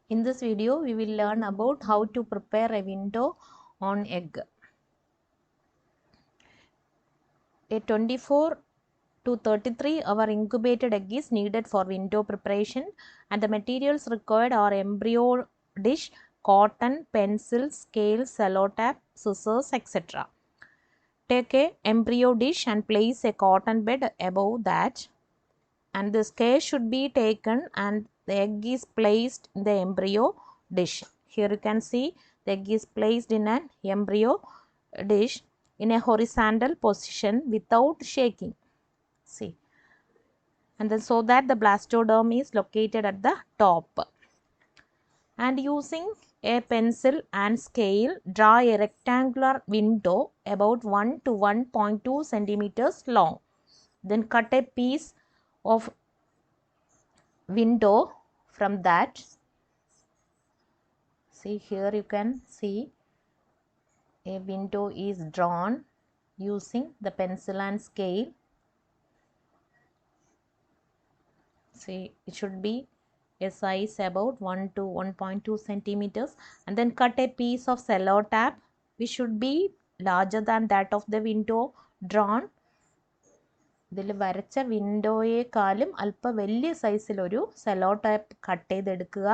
In this video, we will learn about how to prepare a window on egg. A 24 to 33 hour incubated egg is needed for window preparation, and the materials required are embryo dish, cotton, pencil, scale, cello tape, scissors, etc. Take a embryo dish and place a cotton bed above that, and this care should be taken and the egg is placed in the embryo dish. Here you can see the egg is placed in an embryo dish in a horizontal position without shaking. See, and then so that the blastoderm is located at the top. And using a pencil and scale, draw a rectangular window about 1 to 1.2 centimeters long. Then cut a piece of window from that. See, here you can see a window is drawn using the pencil and scale. See, it should be a size about 1 to 1.2 centimeters, and then cut a piece of cello tape which should be larger than that of the window drawn. ഇതിൽ വരച്ച വിൻഡോയേക്കാളും അല്പം വലിയ സൈസിലൊരു sello tape cut ചെയ്തെടുക്കുക.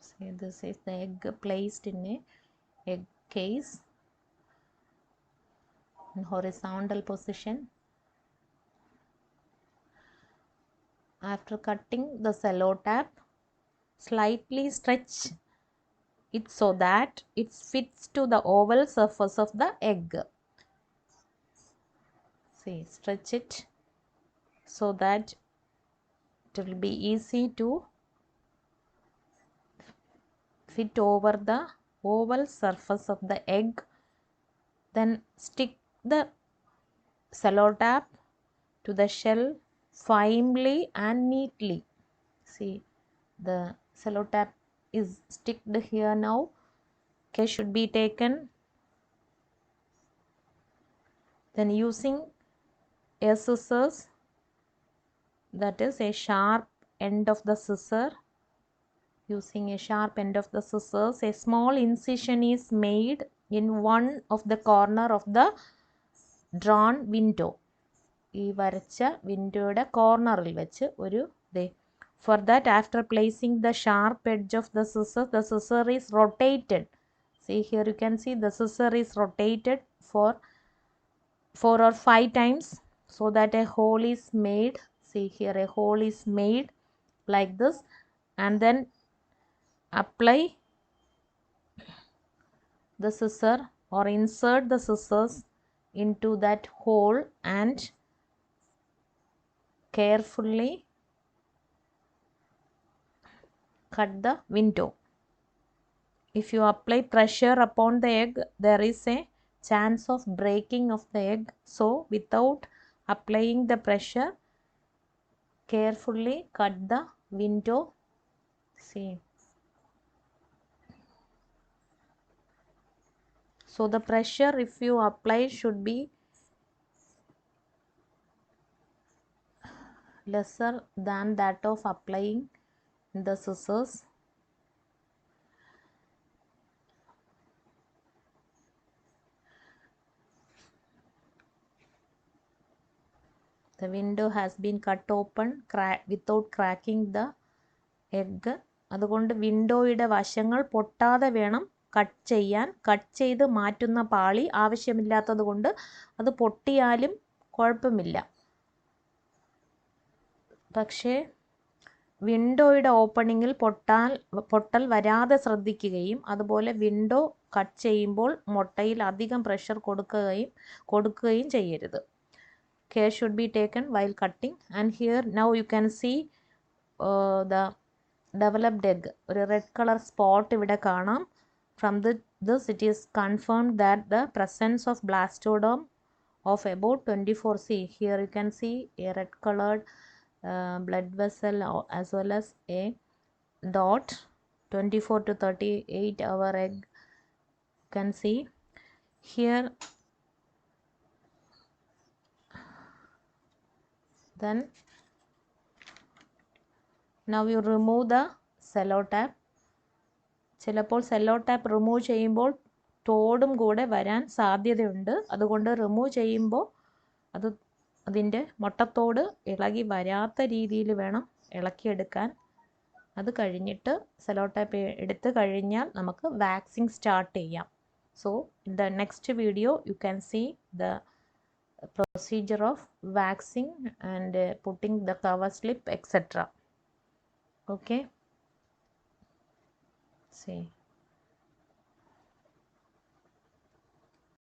See, this is the egg placed in a egg case in horizontal position. After cutting the cello tape, slightly stretch it so that it fits to the oval surface of the egg. See, stretch it so that it will be easy to fit over the oval surface of the egg. Then stick the cello tape to the shell firmly and neatly. See, the cello tape is sticked here now. Care should be taken. Then using a scissors, that is a sharp end of the scissor, using a sharp end of the scissors, a small incision is made in one of the corner of the drawn window. ഈ വരച്ച വിൻഡോയുടെ കോർണറിൽ വെച്ച് ഒരു ദേ. For that, after placing the sharp edge of the scissor is rotated. See, here you can see the scissor is rotated for 4 or 5 times so that a hole is made. See, here a hole is made like this, and then apply the scissor or insert the scissors into that hole and carefully cut the window. If you apply pressure upon the egg, there is a chance of breaking of the egg. So without applying the pressure, carefully cut the window. See, so the pressure if you apply should be lesser than that of applying the scissors. The window has been cut open without cracking the egg. അതുകൊണ്ട് വിൻഡോയുടെ വശങ്ങൾ പൊട്ടാതെ വേണം cut ചെയ്യാൻ. Cut ചെയ്ത് മാറ്റുന്ന പാളി ആവശ്യമില്ലാത്തത് കൊണ്ട് അത് പൊട്ടിയാലും കുഴപ്പമില്ല. പക്ഷേ വിൻഡോയുടെ ഓപ്പണിങ്ങിൽ പൊട്ടൽ വരാതെ ശ്രദ്ധിക്കുകയും അതുപോലെ വിൻഡോ കട്ട് ചെയ്യുമ്പോൾ മുട്ടയിൽ അധികം പ്രഷർ കൊടുക്കുകയും ചെയ്യരുത്. Care should be taken while cutting. And here now you can see the developed egg. ഒരു red color spot ഇവിടെ കാണാം. From this it is confirmed that the presence of blastoderm of about 24. See, here you can see a red colored blood vessel as well as a dot. 24 to 38 hour egg you can see here. Then now you remove the cello tap. ചിലപ്പോൾ Cello tap remove ചെയ്യുമ്പോൾ തോടും കൂടെ വരാൻ സാധ്യതയുണ്ട്. അതുകൊണ്ട് remove ചെയ്യുമ്പോൾ അതിൻ്റെ മുട്ടത്തോട് ഇളകി വരാത്ത രീതിയിൽ വേണം ഇളക്കിയെടുക്കാൻ. അത് കഴിഞ്ഞിട്ട് സെല്ലോ ടാപ്പ് എടുത്ത് കഴിഞ്ഞാൽ നമുക്ക് വാക്സിങ് സ്റ്റാർട്ട് ചെയ്യാം. So in the next video you can see the procedure of waxing and putting the cover slip etc. Okay, see.